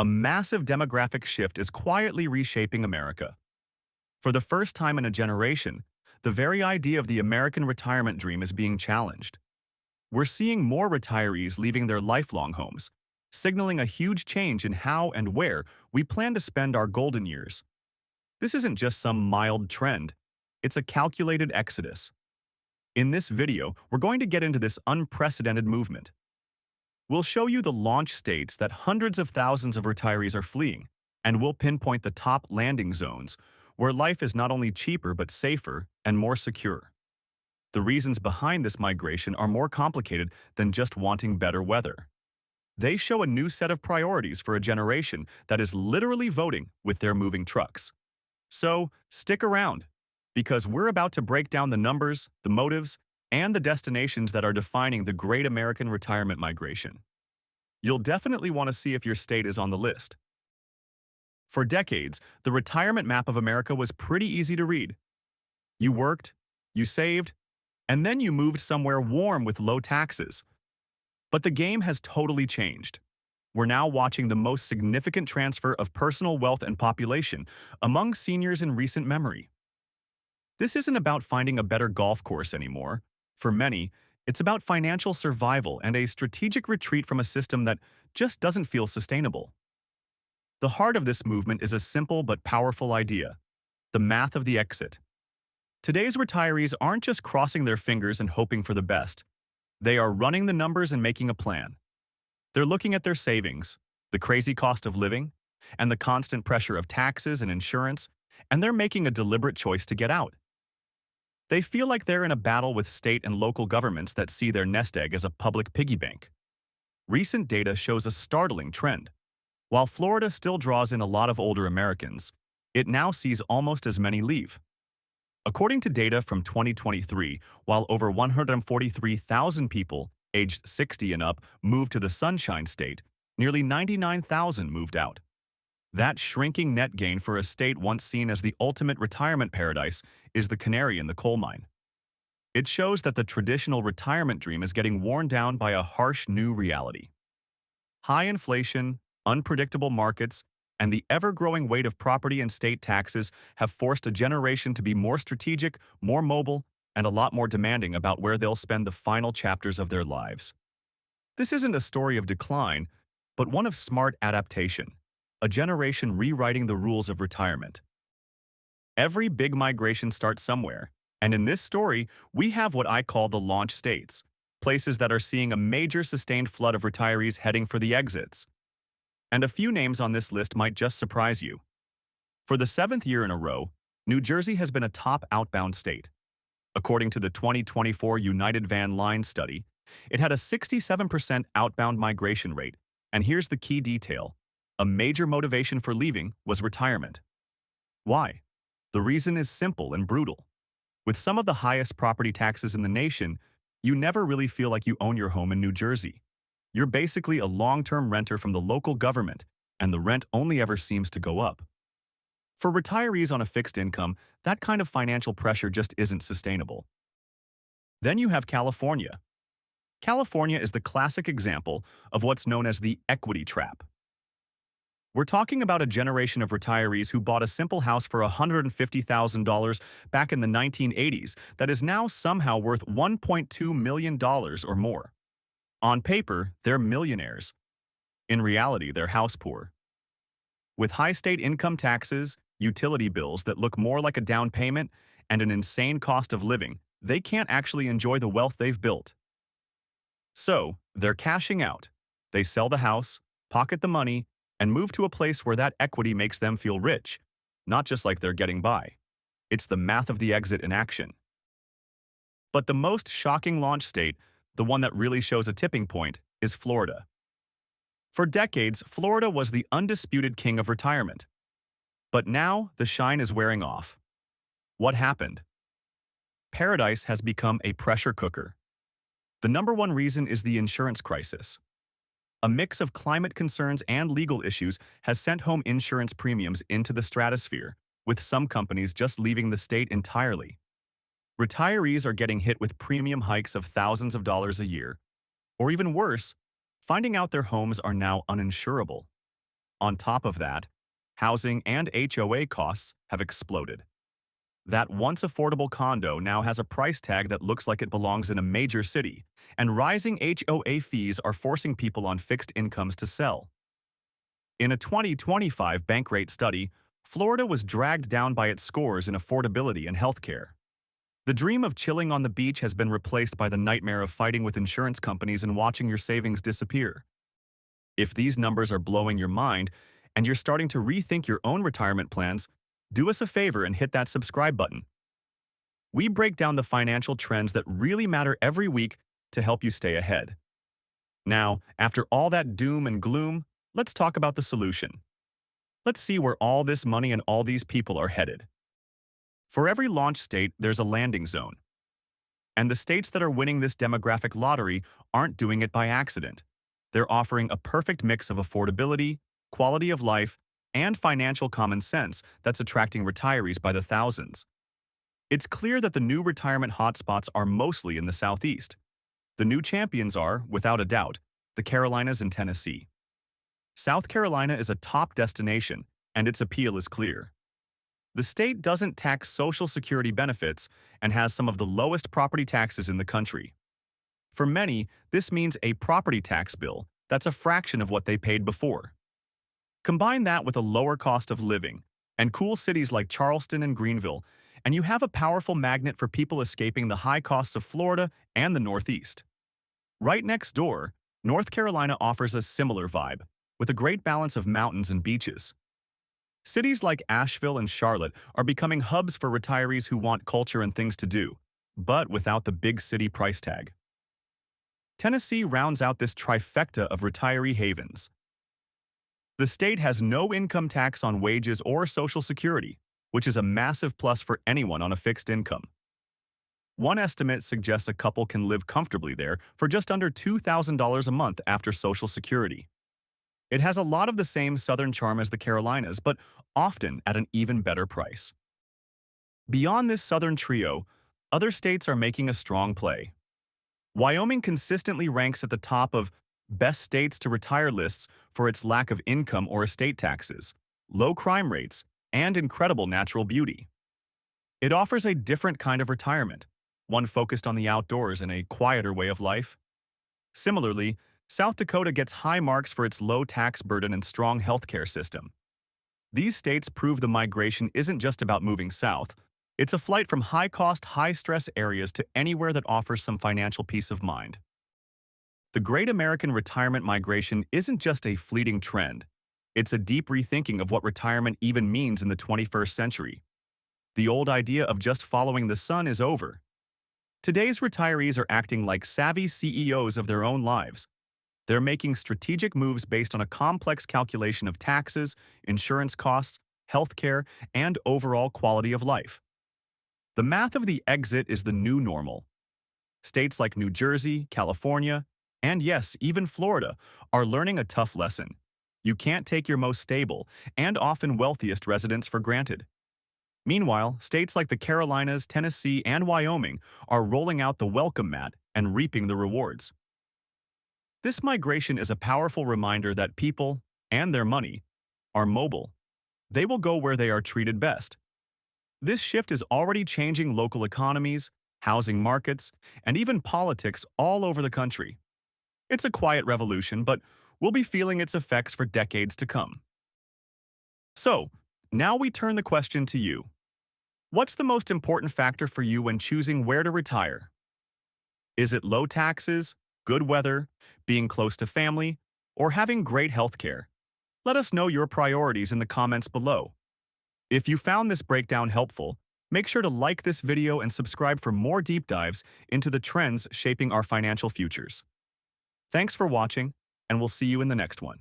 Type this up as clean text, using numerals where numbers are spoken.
A massive demographic shift is quietly reshaping America. For the first time in a generation, the very idea of the American retirement dream is being challenged. We're seeing more retirees leaving their lifelong homes, signaling a huge change in how and where we plan to spend our golden years. This isn't just some mild trend, it's a calculated exodus. In this video, we're going to get into this unprecedented movement. We'll show you the launch states that hundreds of thousands of retirees are fleeing, and we'll pinpoint the top landing zones where life is not only cheaper but safer and more secure. The reasons behind this migration are more complicated than just wanting better weather. They show a new set of priorities for a generation that is literally voting with their moving trucks. So, stick around, because we're about to break down the numbers, the motives, and the destinations that are defining the great American retirement migration. You'll definitely want to see if your state is on the list. For decades, the retirement map of America was pretty easy to read. You worked, you saved, and then you moved somewhere warm with low taxes. But the game has totally changed. We're now watching the most significant transfer of personal wealth and population among seniors in recent memory. This isn't about finding a better golf course anymore. For many, it's about financial survival and a strategic retreat from a system that just doesn't feel sustainable. The heart of this movement is a simple but powerful idea: the math of the exit. Today's retirees aren't just crossing their fingers and hoping for the best. They are running the numbers and making a plan. They're looking at their savings, the crazy cost of living, and the constant pressure of taxes and insurance, and they're making a deliberate choice to get out. They feel like they're in a battle with state and local governments that see their nest egg as a public piggy bank. Recent data shows a startling trend. While Florida still draws in a lot of older Americans, it now sees almost as many leave. According to data from 2023, while over 143,000 people aged 60 and up moved to the Sunshine State, nearly 99,000 moved out. That shrinking net gain for a state once seen as the ultimate retirement paradise is the canary in the coal mine. It shows that the traditional retirement dream is getting worn down by a harsh new reality. High inflation, unpredictable markets, and the ever-growing weight of property and state taxes have forced a generation to be more strategic, more mobile, and a lot more demanding about where they'll spend the final chapters of their lives. This isn't a story of decline, but one of smart adaptation, a generation rewriting the rules of retirement. Every big migration starts somewhere, and in this story, we have what I call the launch states, places that are seeing a major sustained flood of retirees heading for the exits. And a few names on this list might just surprise you. For the 7th year in a row, New Jersey has been a top outbound state. According to the 2024 United Van Lines study, it had a 67% outbound migration rate, and here's the key detail: a major motivation for leaving was retirement. Why? The reason is simple and brutal. With some of the highest property taxes in the nation, you never really feel like you own your home in New Jersey. You're basically a long-term renter from the local government, and the rent only ever seems to go up. For retirees on a fixed income, that kind of financial pressure just isn't sustainable. Then you have California. California is the classic example of what's known as the equity trap. We're talking about a generation of retirees who bought a simple house for $150,000 back in the 1980s that is now somehow worth $1.2 million or more. On paper, they're millionaires. In reality, they're house poor. With high state income taxes, utility bills that look more like a down payment, and an insane cost of living, they can't actually enjoy the wealth they've built. So, they're cashing out. They sell the house, pocket the money, and move to a place where that equity makes them feel rich, not just like they're getting by. It's the math of the exit in action. But the most shocking launch state, the one that really shows a tipping point, is Florida. For decades, Florida was the undisputed king of retirement. But now, the shine is wearing off. What happened? Paradise has become a pressure cooker. The number one reason is the insurance crisis. A mix of climate concerns and legal issues has sent home insurance premiums into the stratosphere, with some companies just leaving the state entirely. Retirees are getting hit with premium hikes of thousands of dollars a year, or even worse, finding out their homes are now uninsurable. On top of that, housing and HOA costs have exploded. That once affordable condo now has a price tag that looks like it belongs in a major city, and rising HOA fees are forcing people on fixed incomes to sell. In a 2025 Bankrate study, Florida was dragged down by its scores in affordability and healthcare. The dream of chilling on the beach has been replaced by the nightmare of fighting with insurance companies and watching your savings disappear. If these numbers are blowing your mind and you're starting to rethink your own retirement plans, do us a favor and hit that subscribe button. We break down the financial trends that really matter every week to help you stay ahead. Now, after all that doom and gloom, let's talk about the solution. Let's see where all this money and all these people are headed. For every launch state, there's a landing zone. And the states that are winning this demographic lottery aren't doing it by accident. They're offering a perfect mix of affordability, quality of life, and financial common sense that's attracting retirees by the thousands. It's clear that the new retirement hotspots are mostly in the Southeast. The new champions are, without a doubt, the Carolinas and Tennessee. South Carolina is a top destination, and its appeal is clear. The state doesn't tax Social Security benefits and has some of the lowest property taxes in the country. For many, this means a property tax bill that's a fraction of what they paid before. Combine that with a lower cost of living and cool cities like Charleston and Greenville, and you have a powerful magnet for people escaping the high costs of Florida and the Northeast. Right next door, North Carolina offers a similar vibe, with a great balance of mountains and beaches. Cities like Asheville and Charlotte are becoming hubs for retirees who want culture and things to do, but without the big city price tag. Tennessee rounds out this trifecta of retiree havens. The state has no income tax on wages or Social Security, which is a massive plus for anyone on a fixed income. One estimate suggests a couple can live comfortably there for just under $2,000 a month after Social Security. It has a lot of the same Southern charm as the Carolinas, but often at an even better price. Beyond this Southern trio, other states are making a strong play. Wyoming consistently ranks at the top of best states to retire lists for its lack of income or estate taxes, low crime rates, and incredible natural beauty. It offers a different kind of retirement, one focused on the outdoors and a quieter way of life. Similarly, South Dakota gets high marks for its low tax burden and strong healthcare system. These states prove the migration isn't just about moving south. It's a flight from high-cost, high-stress areas to anywhere that offers some financial peace of mind. The Great American Retirement Migration isn't just a fleeting trend. It's a deep rethinking of what retirement even means in the 21st century. The old idea of just following the sun is over. Today's retirees are acting like savvy CEOs of their own lives. They're making strategic moves based on a complex calculation of taxes, insurance costs, healthcare, and overall quality of life. The math of the exit is the new normal. States like New Jersey, California, and yes, even Florida are learning a tough lesson. You can't take your most stable and often wealthiest residents for granted. Meanwhile, states like the Carolinas, Tennessee, and Wyoming are rolling out the welcome mat and reaping the rewards. This migration is a powerful reminder that people, and their money, are mobile. They will go where they are treated best. This shift is already changing local economies, housing markets, and even politics all over the country. It's a quiet revolution, but we'll be feeling its effects for decades to come. So, now we turn the question to you. What's the most important factor for you when choosing where to retire? Is it low taxes, good weather, being close to family, or having great health care? Let us know your priorities in the comments below. If you found this breakdown helpful, make sure to like this video and subscribe for more deep dives into the trends shaping our financial futures. Thanks for watching, and we'll see you in the next one.